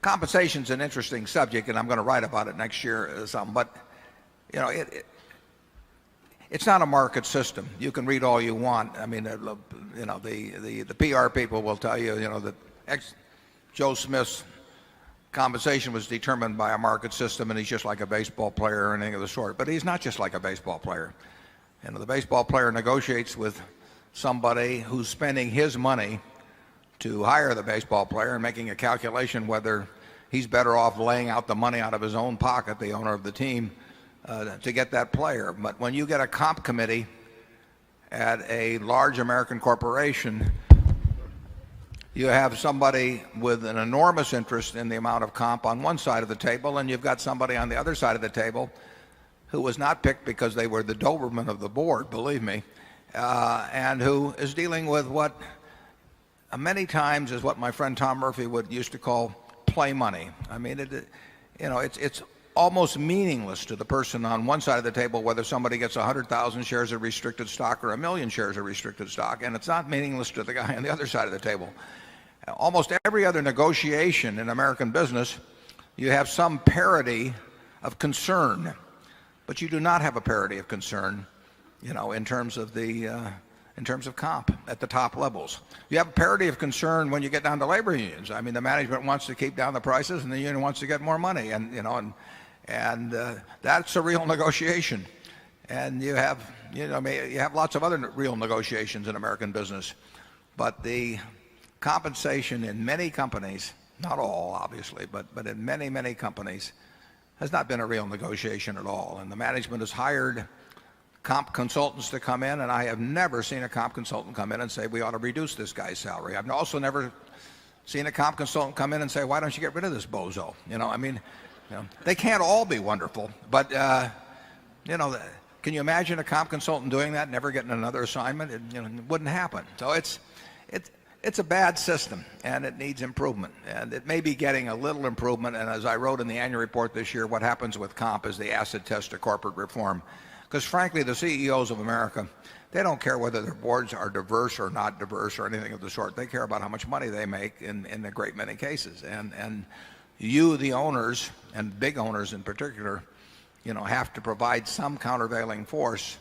compensation's an interesting subject, and I'm going to write about it next year or something. But you know, it's not a market system. You can read all you want. I mean, you know, the PR people will tell you, you know, that Joe Smith's compensation was determined by a market system, and he's just like a baseball player or anything of the sort. But he's not just like a baseball player. You know, the baseball player negotiates with somebody who's spending his money to hire the baseball player and making a calculation whether he's better off laying out the money out of his own pocket, the owner of the team, to get that player. But when you get a comp committee at a large American corporation, you have somebody with an enormous interest in the amount of comp on one side of the table, and you've got somebody on the other side of the table who was not picked because they were the Doberman of the board, believe me, and who is dealing with what many times is what my friend Tom Murphy used to call play money. I mean, you know, it's almost meaningless to the person on one side of the table whether somebody gets 100,000 shares of restricted stock or 1,000,000 shares of restricted stock, and it's not meaningless to the guy on the other side of the table. Almost every other negotiation in American business, you have some parity of concern, but you do not have a parity of concern, you know, in terms of comp at the top levels. You have a parity of concern when you get down to labor unions. I mean, the management wants to keep down the prices, and the union wants to get more money, and you know, and that's a real negotiation. And you have lots of other real negotiations in American business, but the compensation in many companies, not all obviously, but in many companies, has not been a real negotiation at all. And the management has hired comp consultants to come in, and I have never seen a comp consultant come in and say we ought to reduce this guy's salary. I've also never seen a comp consultant come in and say, why don't you get rid of this bozo? You know, I mean, you know, they can't all be wonderful, but you know, can you imagine a comp consultant doing that, never getting another assignment? It wouldn't happen. So it's a bad system, and it needs improvement, and it may be getting a little improvement. And as I wrote in the annual report this year, what happens with comp is the acid test to corporate reform, because frankly, the CEOs of America, they don't care whether their boards are diverse or not diverse or anything of the sort. They care about how much money they make in a great many cases. And you, the owners, and big owners in particular, you know, have to provide some countervailing force